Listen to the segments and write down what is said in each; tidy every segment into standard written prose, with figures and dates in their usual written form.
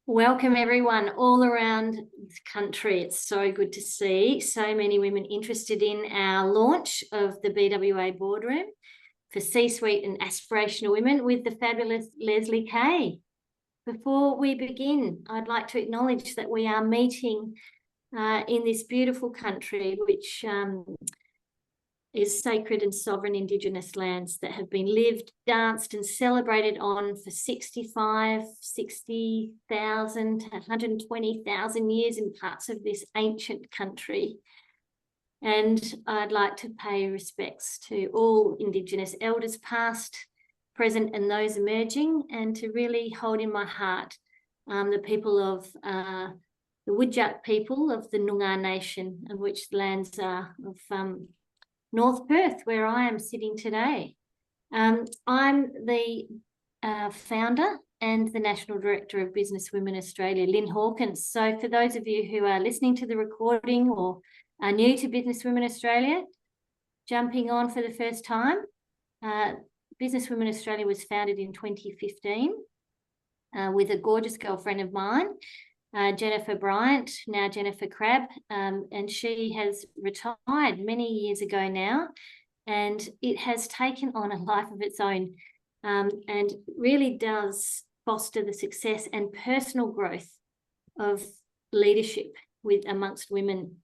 Welcome everyone all around the country. It's so good to see so many women interested in our launch of the BWA Boardroom for C-suite and aspirational women with the fabulous Lezly Kaye. Before we begin, I'd like to acknowledge that we are meeting in this beautiful country, which is sacred and sovereign Indigenous lands that have been lived, danced and celebrated on for 60,000 to 120,000 years in parts of this ancient country. And I'd like to pay respects to all Indigenous elders past, present and those emerging, and to really hold in my heart the people of the Whadjuk people of the Noongar Nation, of which the lands are of North Perth, where I am sitting today. I'm the founder and the National Director of Business Women Australia, Lynn Hawkins. So for those of you who are listening to the recording or are new to Business Women Australia, jumping on for the first time, Business Women Australia was founded in 2015 with a gorgeous girlfriend of mine, Jennifer Bryant, now Jennifer Crabb, and she has retired many years ago now, and it has taken on a life of its own and really does foster the success and personal growth of leadership amongst women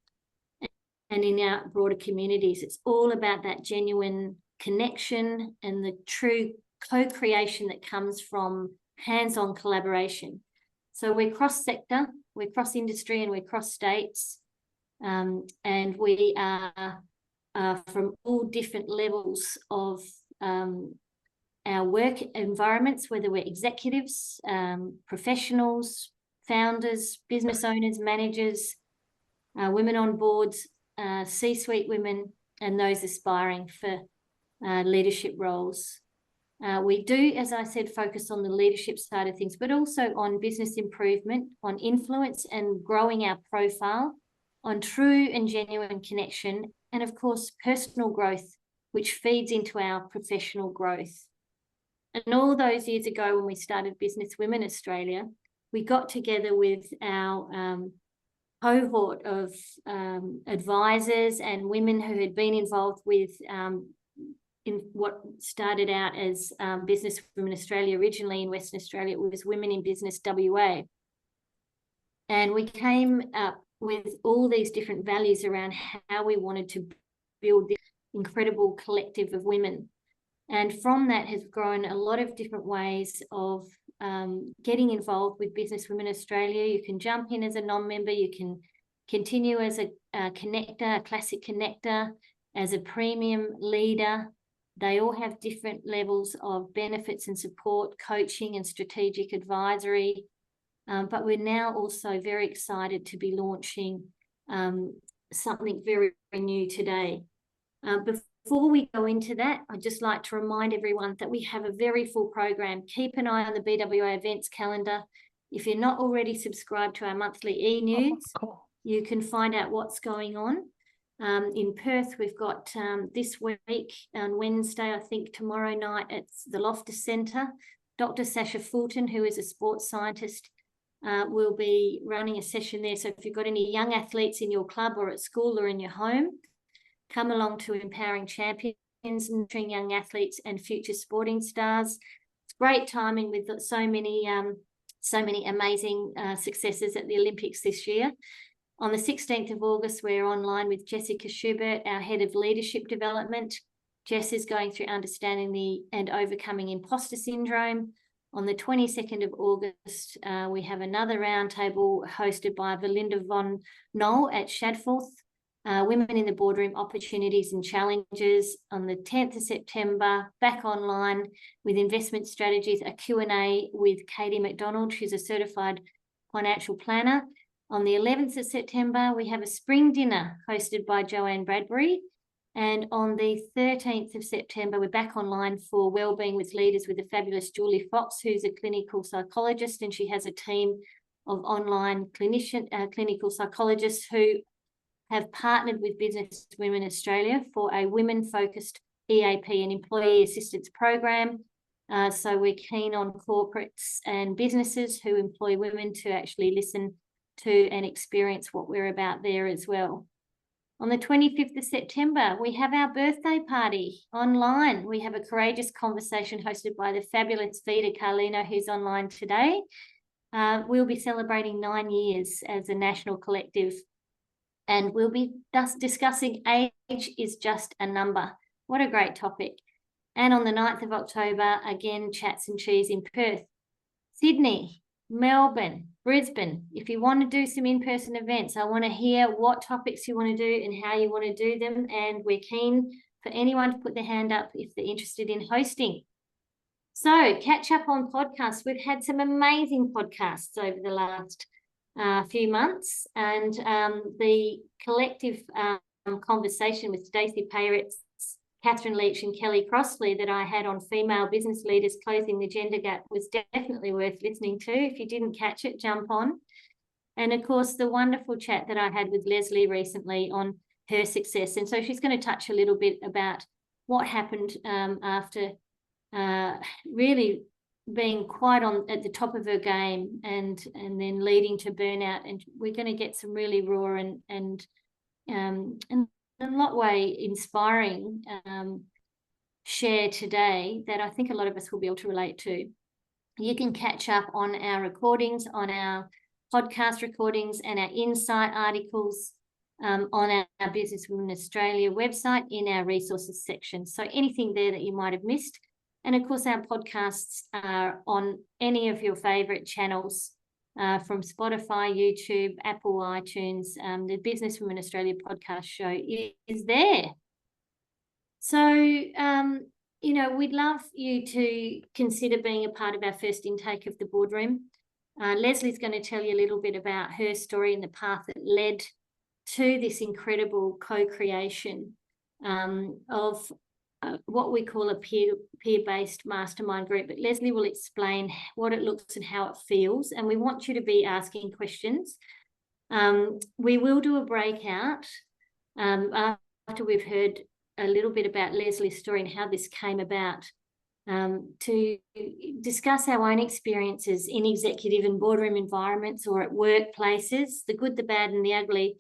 and in our broader communities. It's all about that genuine connection and the true co-creation that comes from hands-on collaboration. So we're cross-sector, we're cross-industry and we're cross-states, and we are from all different levels of our work environments, whether we're executives, professionals, founders, business owners, managers, women on boards, C-suite women, and those aspiring for leadership roles. We do, as I said, focus on the leadership side of things, but also on business improvement, on influence and growing our profile, on true and genuine connection, and of course, personal growth, which feeds into our professional growth. And all those years ago when we started Business Women Australia, we got together with our cohort of advisors and women who had been involved with in what started out as Business Women Australia. Originally in Western Australia, it was Women in Business WA. And we came up with all these different values around how we wanted to build this incredible collective of women. And from that has grown a lot of different ways of getting involved with Business Women Australia. You can jump in as a non-member, you can continue as a connector, a classic connector, as a premium leader. They all have different levels of benefits and support, coaching and strategic advisory. But we're now also very excited to be launching something very, very new today. Before we go into that, I'd just like to remind everyone that we have a very full program. Keep an eye on the BWA events calendar. If you're not already subscribed to our monthly e-news, you can find out what's going on. In Perth, we've got this week on Wednesday, I think tomorrow night at the Loftus Centre, Dr. Sasha Fulton, who is a sports scientist, will be running a session there. So if you've got any young athletes in your club or at school or in your home, come along to Empowering Champions, nurturing young athletes and future sporting stars. It's great timing with so many amazing successes at the Olympics this year. On the 16th of August, we're online with Jessica Schubert, our Head of Leadership Development. Jess is going through understanding and overcoming imposter syndrome. On the 22nd of August, we have another roundtable hosted by Valinda von Knoll at Shadforth, Women in the Boardroom, Opportunities and Challenges. On the 10th of September, back online with investment strategies, a Q&A with Katie McDonald, who's a certified financial planner. On the 11th of September, we have a spring dinner hosted by Joanne Bradbury. And on the 13th of September, we're back online for Wellbeing with Leaders with the fabulous Julie Fox, who's a clinical psychologist, and she has a team of online clinical psychologists who have partnered with Business Women Australia for a women-focused EAP and employee assistance program. So we're keen on corporates and businesses who employ women to actually listen to and experience what we're about there as well. On the 25th of September, we have our birthday party online. We have a courageous conversation hosted by the fabulous Vida Carlino, who's online today. We'll be celebrating 9 years as a national collective, and we'll be discussing age is just a number. What a great topic. And on the 9th of October, again, Chats and Cheese in Perth. Sydney, Melbourne, Brisbane. If you want to do some in-person events, I want to hear what topics you want to do and how you want to do them. And we're keen for anyone to put their hand up if they're interested in hosting. So catch up on podcasts. We've had some amazing podcasts over the last few months, and the collective conversation with Stacey Payretz, Catherine Leach and Kelly Crossley that I had on female business leaders closing the gender gap was definitely worth listening to. If you didn't catch it, jump on. And of course, the wonderful chat that I had with Lezly recently on her success. And so she's going to touch a little bit about what happened after really being quite at the top of her game and then leading to burnout. And we're going to get some really raw and in a lot of way inspiring share today that I think a lot of us will be able to relate to. You can catch up on our recordings, on our podcast recordings and our insight articles on our Business Women Australia website in our resources section. So anything there that you might have missed. And of course, our podcasts are on any of your favourite channels from Spotify, YouTube, Apple, iTunes. The Business Women Australia podcast show is there. So, we'd love you to consider being a part of our first intake of the boardroom. Lezly's going to tell you a little bit about her story and the path that led to this incredible co-creation of what we call a peer-based mastermind group. But Lezly will explain what it looks and how it feels. And we want you to be asking questions. We will do a breakout after we've heard a little bit about Lezly's story and how this came about, to discuss our own experiences in executive and boardroom environments or at workplaces, the good, the bad and the ugly.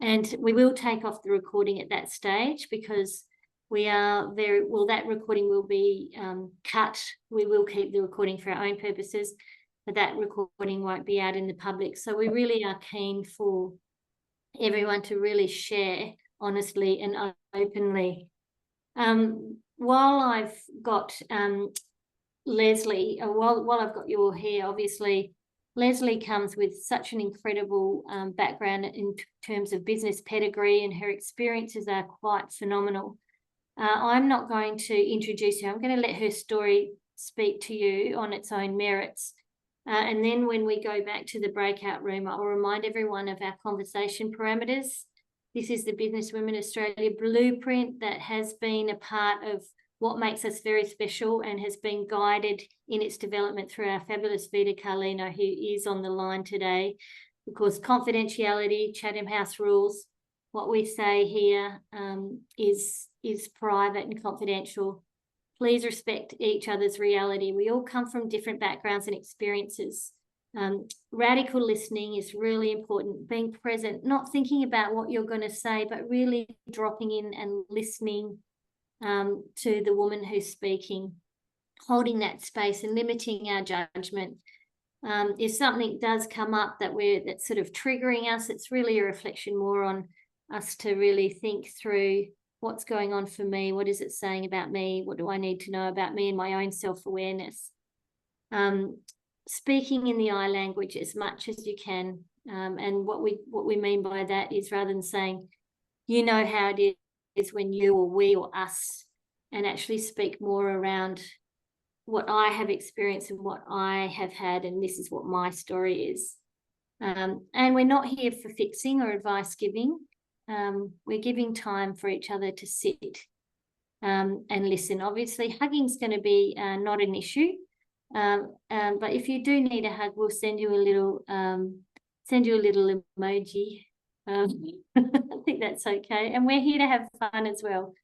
And we will take off the recording at that stage because we are that recording will be cut. We will keep the recording for our own purposes, but that recording won't be out in the public. So we really are keen for everyone to really share honestly and openly. While I've got Lezly, while I've got your here, obviously, Lezly comes with such an incredible background in terms of business pedigree, and her experiences are quite phenomenal. I'm not going to introduce her. I'm going to let her story speak to you on its own merits. And then when we go back to the breakout room, I'll remind everyone of our conversation parameters. This is the Business Women Australia blueprint that has been a part of what makes us very special and has been guided in its development through our fabulous Vida Carlino, who is on the line today. Of course, confidentiality, Chatham House rules. What we say here is private and confidential. Please respect each other's reality. We all come from different backgrounds and experiences. Radical listening is really important, being present, not thinking about what you're going to say, but really dropping in and listening to the woman who's speaking, holding that space and limiting our judgment. If something does come up that's sort of triggering us, it's really a reflection more on us to really think through what's going on for me, what is it saying about me, what do I need to know about me and my own self-awareness. Speaking in the I language as much as you can, and what we mean by that is rather than saying, you know how it is when you or we or us, and actually speak more around what I have experienced and what I have had, and this is what my story is. And we're not here for fixing or advice giving. We're giving time for each other to sit and listen. Obviously, hugging's going to be not an issue, but if you do need a hug, we'll send you a little emoji. I think that's okay, and we're here to have fun as well.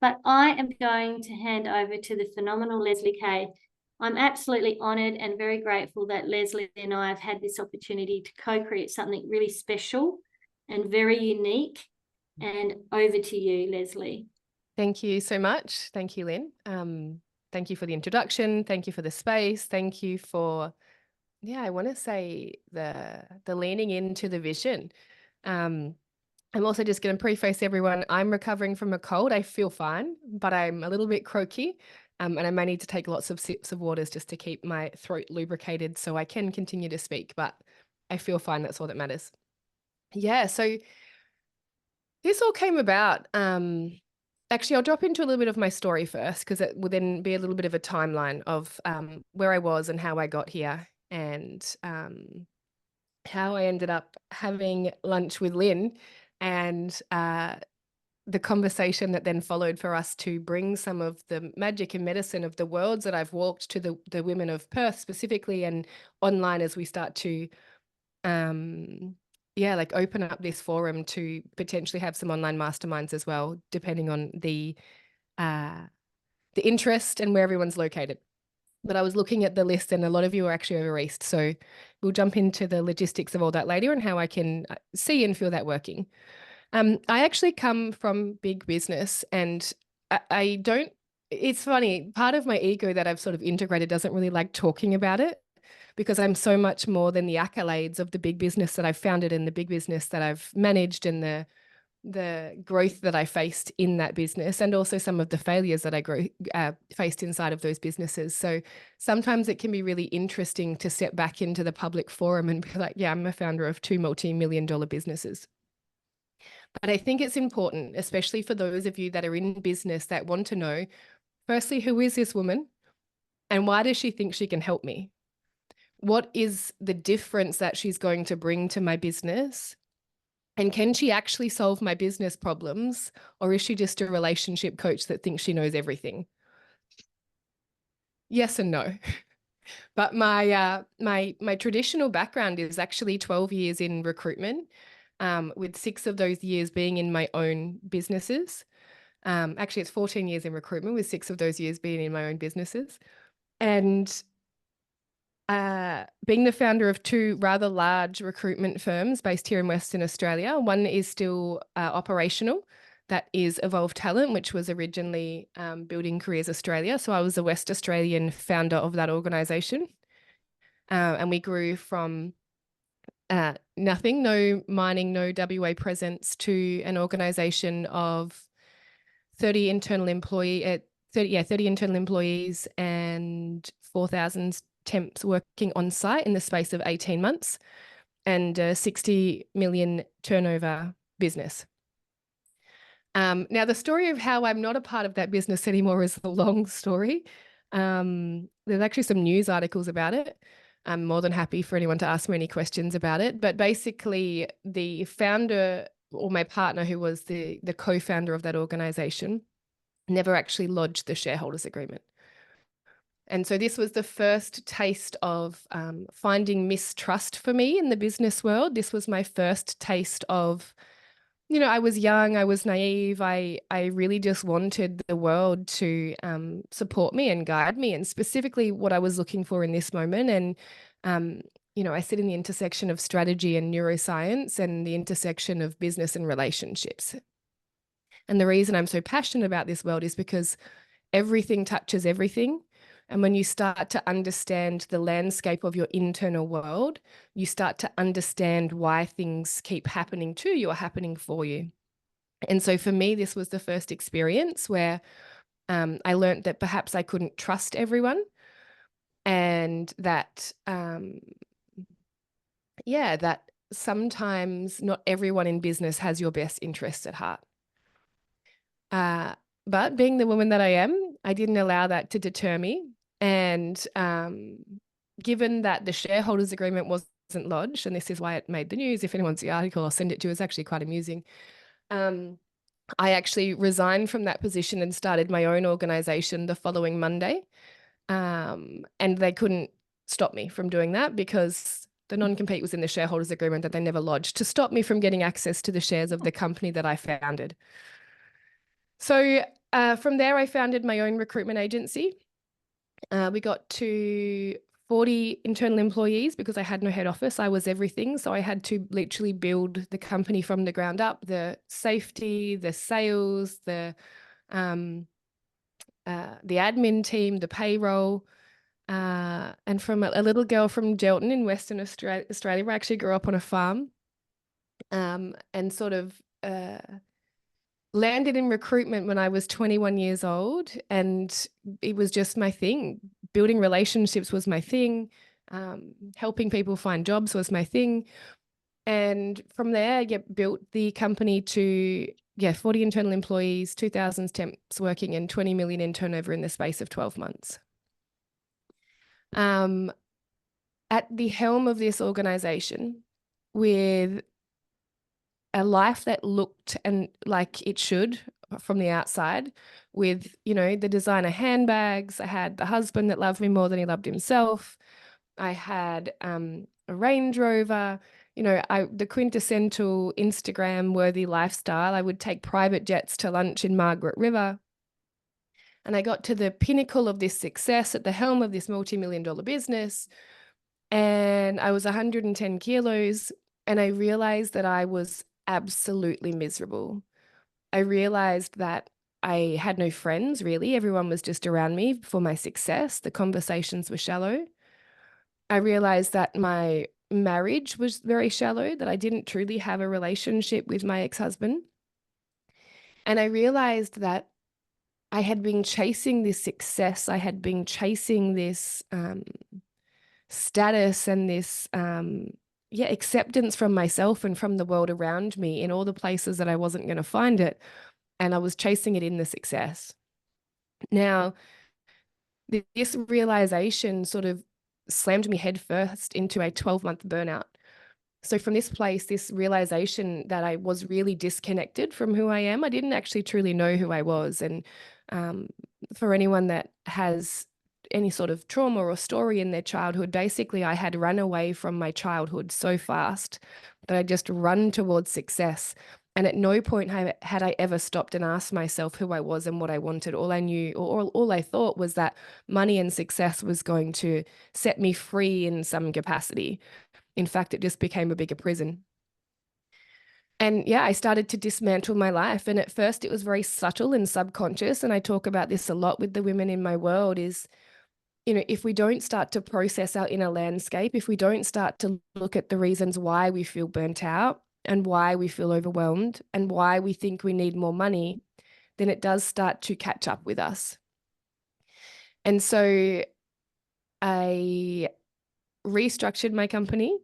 But I am going to hand over to the phenomenal Lezly Kaye. I'm absolutely honoured and very grateful that Lezly and I have had this opportunity to co-create something really special and very unique. And over to you, Lezly. Thank you so much. Thank you, Lynn. Thank you for the introduction. Thank you for the space. Thank you for, I want to say the leaning into the vision. I'm also just going to preface everyone, I'm recovering from a cold. I feel fine, but I'm a little bit croaky. And I may need to take lots of sips of waters just to keep my throat lubricated so I can continue to speak, but I feel fine. That's all that matters. Yeah, so this all came about. Actually, I'll drop into a little bit of my story first, because it will then be a little bit of a timeline of where I was and how I got here, and how I ended up having lunch with Lynn, and the conversation that then followed for us to bring some of the magic and medicine of the worlds that I've walked to the women of Perth specifically, and online as we start to open up this forum to potentially have some online masterminds as well, depending on the interest and where everyone's located. But I was looking at the list, and a lot of you are actually over east, so we'll jump into the logistics of all that later and how I can see and feel that working. I actually come from big business, and I don't, it's funny, part of my ego that I've sort of integrated doesn't really like talking about it, because I'm so much more than the accolades of the big business that I've founded and the big business that I've managed, and the growth that I faced in that business, and also some of the failures that I faced inside of those businesses. So sometimes it can be really interesting to step back into the public forum and be like, yeah, I'm a founder of 2 multi-million-dollar businesses. But I think it's important, especially for those of you that are in business, that want to know, firstly, who is this woman and why does she think she can help me? What is the difference that she's going to bring to my business? And can she actually solve my business problems, or is she just a relationship coach that thinks she knows everything? Yes and no. But my traditional background is actually 12 years in recruitment, with 6 of those years being in my own businesses. Actually, it's 14 years in recruitment, with 6 of those years being in my own businesses. And being the founder of 2 rather large recruitment firms based here in Western Australia. One is still operational, that is Evolve Talent, which was originally Building Careers Australia. So I was a West Australian founder of that organisation. And we grew from nothing, no mining, no WA presence, to an organisation of 30 internal employees and 4,000 temps working on site in the space of 18 months, and a 60 million turnover business. Now, the story of how I'm not a part of that business anymore is a long story. There's actually some news articles about it. I'm more than happy for anyone to ask me any questions about it. But basically, the founder, or my partner, who was the co-founder of that organization, never actually lodged the shareholders agreement. And so this was the first taste of finding mistrust for me in the business world. This was my first taste of, I was young, I was naive. I really just wanted the world to support me and guide me, and specifically what I was looking for in this moment. And, I sit in the intersection of strategy and neuroscience, and the intersection of business and relationships. And the reason I'm so passionate about this world is because everything touches everything. And when you start to understand the landscape of your internal world, you start to understand why things keep happening to you or happening for you. And so for me, this was the first experience where I learned that perhaps I couldn't trust everyone, and that, that sometimes not everyone in business has your best interests at heart. But being the woman that I am, I didn't allow that to deter me. And given that the shareholders agreement wasn't lodged, and this is why it made the news, if anyone's the article, I'll send it to you. It's actually quite amusing. I actually resigned from that position and started my own organization the following Monday. And they couldn't stop me from doing that, because the non-compete was in the shareholders agreement that they never lodged, to stop me from getting access to the shares of the company that I founded. So From there, I founded my own recruitment agency. We got to 40 internal employees because I had no head office. I was everything. So I had to literally build the company from the ground up, the safety, the sales, the admin team, the payroll. And from a little girl from Gelton in Western Australia, where I actually grew up on a farm, and sort of landed in recruitment when I was 21 years old, and it was just my thing. Building relationships was my thing. Helping people find jobs was my thing. And from there, I built the company to 40 internal employees, 2,000 temps working, and 20 million in turnover in the space of 12 months. At the helm of this organization, with a life that looked and like it should from the outside, with, the designer handbags. I had the husband that loved me more than he loved himself. I had a Range Rover, the quintessential Instagram worthy lifestyle. I would take private jets to lunch in Margaret River. And I got to the pinnacle of this success at the helm of this multi-million-dollar business. And I was 110 kilos. And I realized that I was absolutely miserable. I realized that I had no friends, really. Everyone was just around me for my success. The conversations were shallow. I realized that my marriage was very shallow, that I didn't truly have a relationship with my ex-husband. And I realized that I had been chasing this success. I had been chasing this status and this acceptance from myself and from the world around me in all the places that I wasn't going to find it. And I was chasing it in the success. Now, this realization sort of slammed me headfirst into a 12-month burnout. So from this place, this realization that I was really disconnected from who I am, I didn't actually truly know who I was. And for anyone that has any sort of trauma or story in their childhood, basically I had run away from my childhood so fast that I just run towards success. And at no point had I ever stopped and asked myself who I was and what I wanted. All I knew, or all I thought, was that money and success was going to set me free in some capacity. In fact, it just became a bigger prison. And I started to dismantle my life. And at first it was very subtle and subconscious. And I talk about this a lot with the women in my world is, if we don't start to process our inner landscape, if we don't start to look at the reasons why we feel burnt out and why we feel overwhelmed and why we think we need more money, then it does start to catch up with us. And so I restructured my company,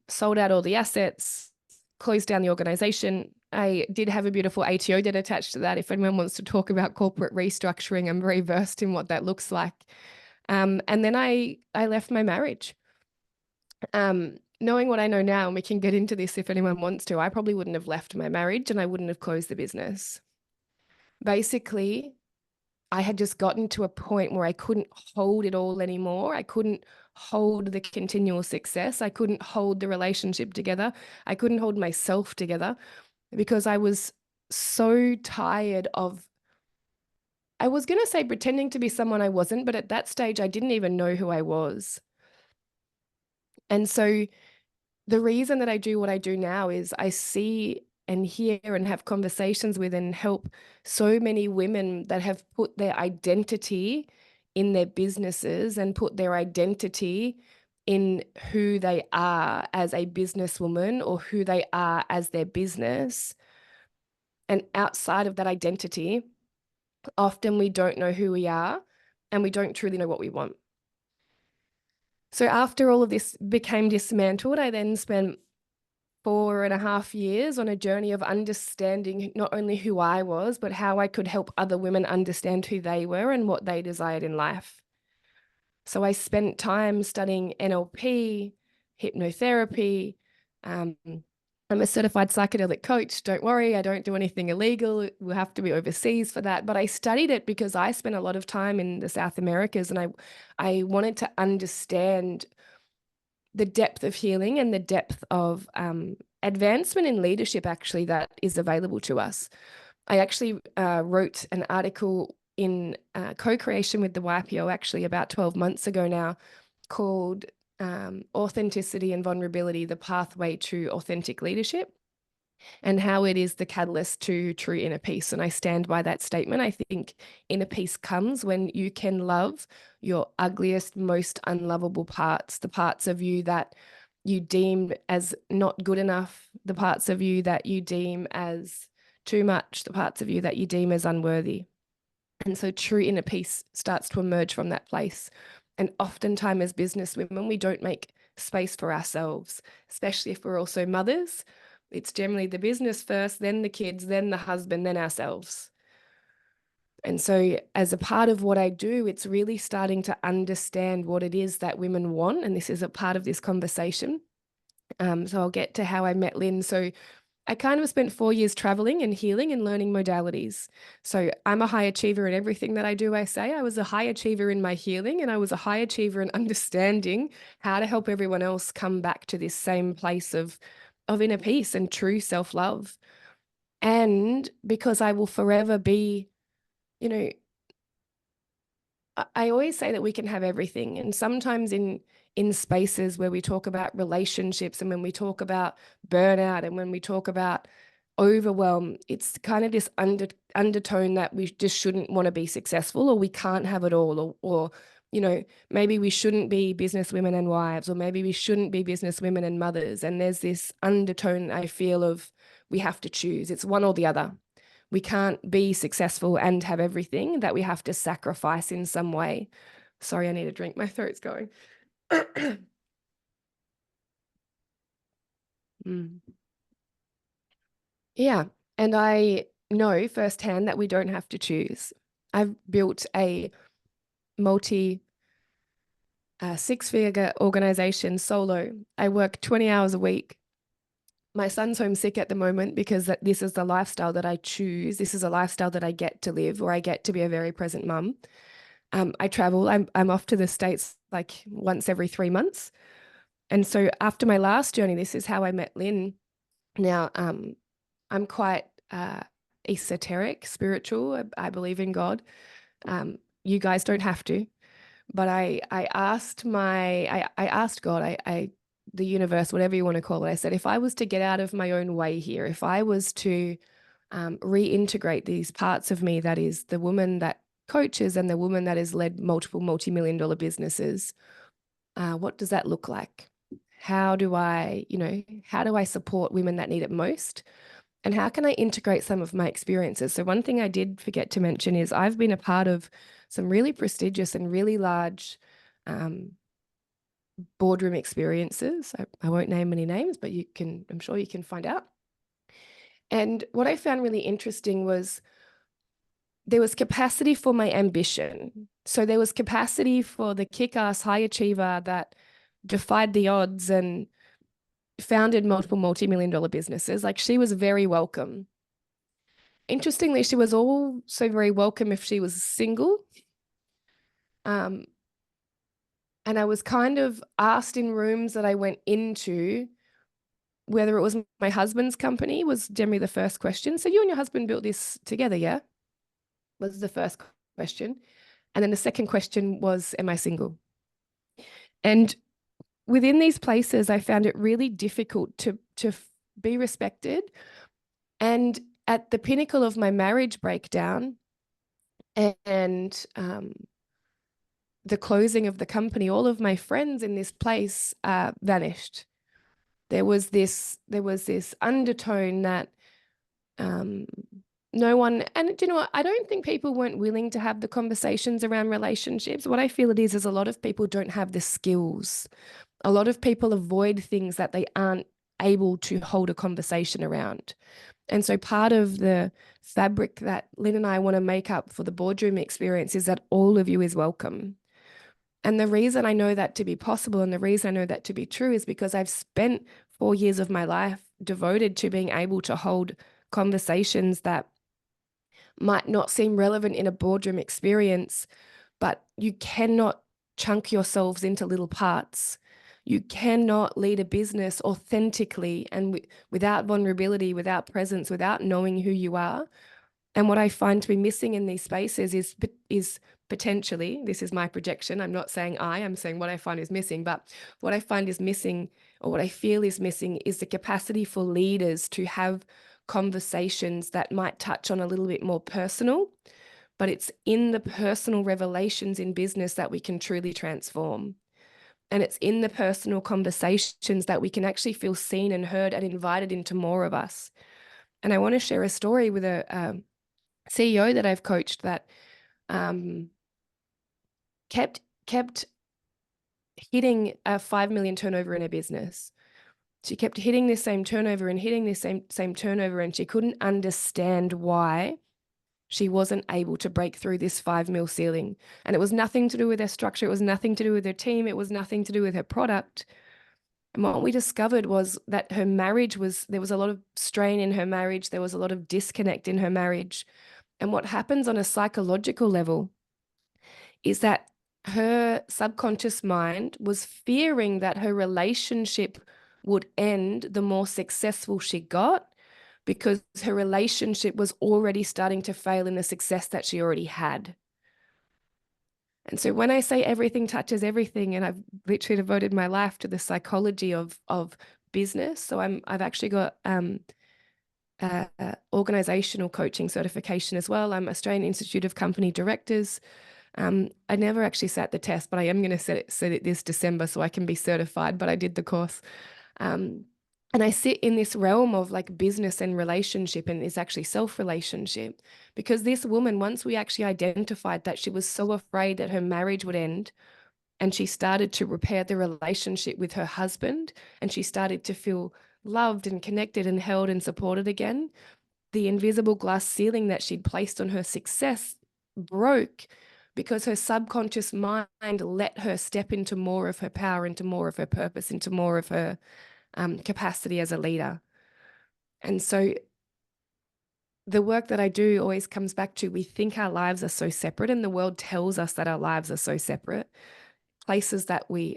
sold out all the assets, closed down the organization. I did have a beautiful ATO debt attached to that. If anyone wants to talk about corporate restructuring, I'm very versed in what that looks like. And then I left my marriage. Knowing what I know now, and we can get into this if anyone wants to, I probably wouldn't have left my marriage and I wouldn't have closed the business. Basically, I had just gotten to a point where I couldn't hold it all anymore. I couldn't hold the continual success. I couldn't hold the relationship together. I couldn't hold myself together because I was so tired of, I was going to say pretending to be someone I wasn't, but at that stage, I didn't even know who I was. And so the reason that I do what I do now is I see and hear and have conversations with and help so many women that have put their identity in their businesses and put their identity in who they are as a businesswoman or who they are as their business. And outside of that identity, often we don't know who we are and we don't truly know what we want. So after all of this became dismantled, I then spent 4.5 years on a journey of understanding not only who I was, but how I could help other women understand who they were and what they desired in life. So I spent time studying NLP, hypnotherapy. I'm a certified psychedelic coach. Don't worry, I don't do anything illegal. We'll have to be overseas for that. But I studied it because I spent a lot of time in the South Americas and I wanted to understand the depth of healing and the depth of advancement in leadership actually that is available to us. I actually wrote an article in co-creation with the YPO actually about 12 months ago now, called Authenticity and Vulnerability, the Pathway to Authentic Leadership, and how it is the catalyst to true inner peace. And I stand by that statement. I think inner peace comes when you can love your ugliest, most unlovable parts, the parts of you that you deem as not good enough, the parts of you that you deem as too much, the parts of you that you deem as unworthy. And so true inner peace starts to emerge from that place. And oftentimes as business women, we don't make space for ourselves, especially if we're also mothers. It's generally the business first, then the kids, then the husband, then ourselves. And so as a part of what I do, it's really starting to understand what it is that women want. And this is a part of this conversation. So I'll get to how I met Lynn. So I kind of spent 4 years traveling and healing and learning modalities. So I'm a high achiever in everything that I do. I say I was a high achiever in my healing, and I was a high achiever in understanding how to help everyone else come back to this same place of inner peace and true self-love. And because I will forever be, you know, I always say that we can have everything. And sometimes in spaces where we talk about relationships and when we talk about burnout and when we talk about overwhelm, it's kind of this undertone that we just shouldn't want to be successful, or we can't have it all, or you know, maybe we shouldn't be business women and wives, or maybe we shouldn't be business women and mothers. And there's this undertone, I feel, of we have to choose. It's one or the other. We can't be successful and have everything, that we have to sacrifice in some way. Sorry, I need a drink. My throat's going. Yeah. And I know firsthand that we don't have to choose. I've built a six-figure organization solo. I work 20 hours a week. My son's homesick at the moment because this is the lifestyle that I choose. This is a lifestyle that I get to live, or I get to be a very present mum. I travel. I'm off to the States like once every 3 months. And so after my last journey, this is how I met Lynn. Now, I'm quite esoteric, spiritual. I believe in God. You guys don't have to. But I asked God, the universe, whatever you want to call it, I said, if I was to get out of my own way here, if I was to reintegrate these parts of me, that is the woman that coaches and the woman that has led multiple multi-million-dollar businesses, what does that look like? How do I support women that need it most? And how can I integrate some of my experiences? So one thing I did forget to mention is I've been a part of some really prestigious and really large boardroom experiences. I won't name any names, but I'm sure you can find out. And what I found really interesting was there was capacity for my ambition. So there was capacity for the kick-ass high achiever that defied the odds and founded multiple multi-million-dollar businesses. Like, she was very welcome. Interestingly, she was also very welcome if she was single. And I was kind of asked in rooms that I went into, whether it was my husband's company was generally the first question. So you and your husband built this together, yeah? Was the first question. And then the second question was, am I single? And within these places, I found it really difficult to be respected. And at the pinnacle of my marriage breakdown and the closing of the company, all of my friends in this place vanished. There was this undertone that no one, and do you know what? I don't think people weren't willing to have the conversations around relationships. What I feel it is a lot of people don't have the skills. A lot of people avoid things that they aren't able to hold a conversation around. And so part of the fabric that Lynn and I want to make up for the boardroom experience is that all of you is welcome. And the reason I know that to be possible and the reason I know that to be true is because I've spent 4 years of my life devoted to being able to hold conversations that might not seem relevant in a boardroom experience, but you cannot chunk yourselves into little parts. You cannot lead a business authentically and without vulnerability, without presence, without knowing who you are. And what I find to be missing in these spaces is potentially, this is my projection, I'm not saying I'm saying what I find is missing, but what I find is missing, or what I feel is missing, is the capacity for leaders to have conversations that might touch on a little bit more personal, but it's in the personal revelations in business that we can truly transform. And it's in the personal conversations that we can actually feel seen and heard and invited into more of us. And I want to share a story with a CEO that I've coached that kept hitting a 5 million turnover in her business. She kept hitting this same turnover and hitting this same turnover, and she couldn't understand why she wasn't able to break through this 5 mil ceiling. And it was nothing to do with her structure. It was nothing to do with her team. It was nothing to do with her product. And what we discovered was that her marriage there was a lot of strain in her marriage. There was a lot of disconnect in her marriage. And what happens on a psychological level is that her subconscious mind was fearing that her relationship would end the more successful she got, because her relationship was already starting to fail in the success that she already had. And so when I say everything touches everything, and I've literally devoted my life to the psychology of business. So I've actually got organizational coaching certification as well. I'm Australian Institute of Company Directors. I never actually sat the test, but I am going to set it this December so I can be certified, but I did the course. And I sit in this realm of like business and relationship, and it's actually self-relationship, because this woman, once we actually identified that she was so afraid that her marriage would end, and she started to repair the relationship with her husband, and she started to feel loved and connected and held and supported again, the invisible glass ceiling that she'd placed on her success broke, because her subconscious mind let her step into more of her power, into more of her purpose, into more of her capacity as a leader. And so the work that I do always comes back to, we think our lives are so separate, and the world tells us that our lives are so separate. Places that we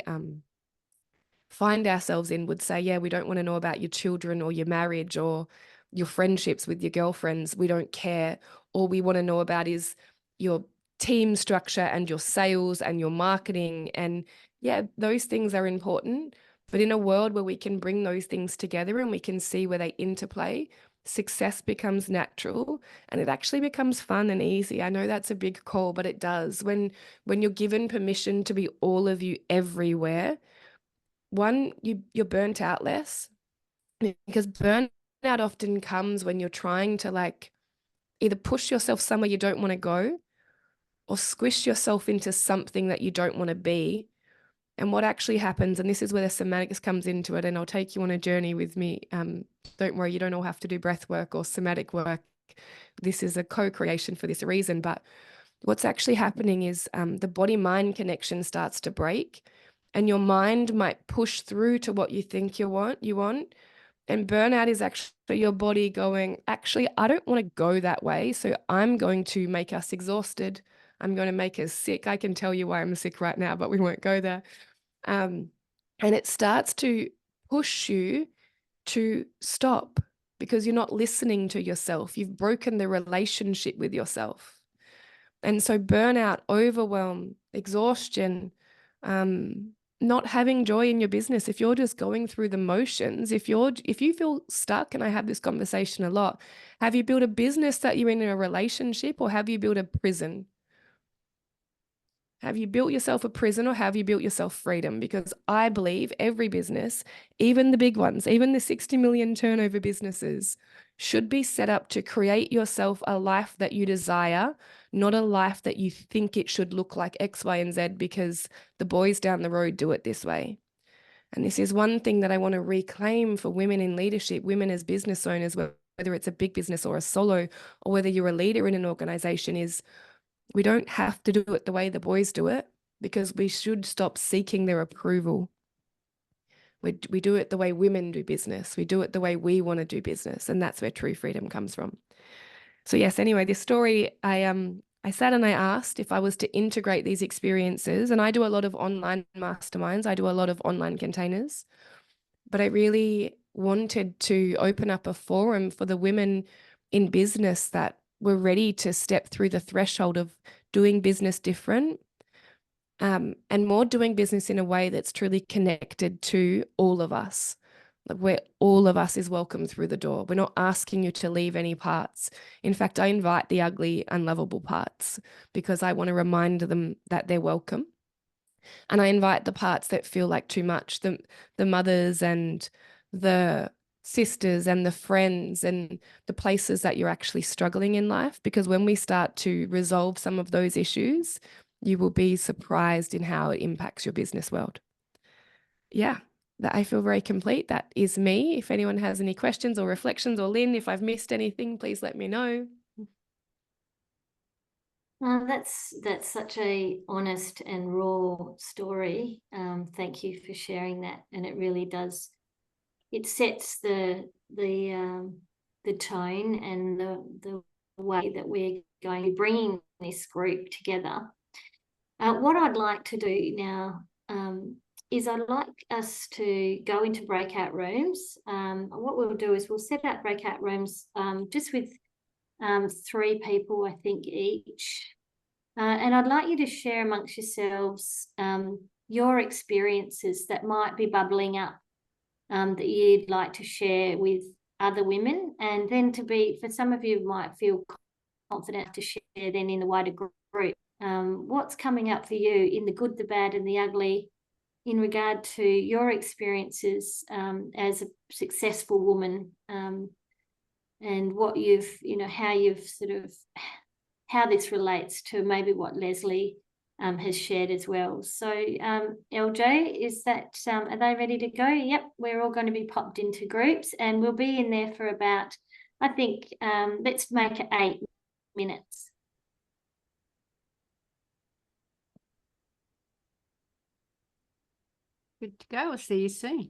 find ourselves in would say, yeah, we don't want to know about your children or your marriage or your friendships with your girlfriends. We don't care. All we want to know about is your team structure and your sales and your marketing. And yeah, those things are important. But in a world where we can bring those things together and we can see where they interplay, success becomes natural, and it actually becomes fun and easy. I know that's a big call, but it does. When you're given permission to be all of you everywhere, one, you're burnt out less, because burnout often comes when you're trying to like either push yourself somewhere you don't want to go, or squish yourself into something that you don't want to be. And what actually happens, and this is where the somatics comes into it, and I'll take you on a journey with me. Don't worry, you don't all have to do breath work or somatic work. This is a co-creation for this reason. But what's actually happening is the body-mind connection starts to break, and your mind might push through to what you think you want. And burnout is actually your body going, actually, I don't want to go that way. So I'm going to make us exhausted. I'm going to make us sick. I can tell you why I'm sick right now, but we won't go there. And it starts to push you to stop, because you're not listening to yourself. You've broken the relationship with yourself. And so burnout, overwhelm, exhaustion, not having joy in your business, if you're just going through the motions, if you feel stuck, and I have this conversation a lot, have you built a business that you're in a relationship, or have you built a prison? Have you built yourself a prison, or have you built yourself freedom? Because I believe every business, even the big ones, even the 60 million turnover businesses, should be set up to create yourself a life that you desire, not a life that you think it should look like X, Y, and Z because the boys down the road do it this way. And this is one thing that I want to reclaim for women in leadership, women as business owners, whether it's a big business or a solo, or whether you're a leader in an organization, is we don't have to do it the way the boys do it, because we should stop seeking their approval. We do it the way women do business. We do it the way we want to do business. And that's where true freedom comes from. So yes, anyway, this story, I sat and I asked if I was to integrate these experiences, and I do a lot of online masterminds. I do a lot of online containers, but I really wanted to open up a forum for the women in business that we're ready to step through the threshold of doing business different, and more doing business in a way that's truly connected to all of us, like where all of us is welcome through the door. We're not asking you to leave any parts. In fact, I invite the ugly, unlovable parts because I want to remind them that they're welcome. And I invite the parts that feel like too much, the mothers and the sisters and the friends and the places that you're actually struggling in life. Because when we start to resolve some of those issues, you will be surprised in how it impacts your business world. Yeah, that I feel very complete. That is me. If anyone has any questions or reflections, or Lynn, if I've missed anything, please let me know. That's such a honest and raw story. Thank you for sharing that, and it really does. It sets the tone and the way that we're going to be bringing this group together. What I'd like to do now is I'd like us to go into breakout rooms. What we'll do is we'll set up breakout rooms just with 3 people, I think, each. And I'd like you to share amongst yourselves your experiences that might be bubbling up that you'd like to share with other women. And then for some of you might feel confident to share then in the wider group. What's coming up for you in the good, the bad, and the ugly in regard to your experiences as a successful woman, and what you've, how you've how this relates to maybe what Lezly has shared as well. So LJ, is that, are they ready to go? Yep, we're all going to be popped into groups and we'll be in there for about, I think, let's make it 8 minutes. Good to go. We'll see you soon.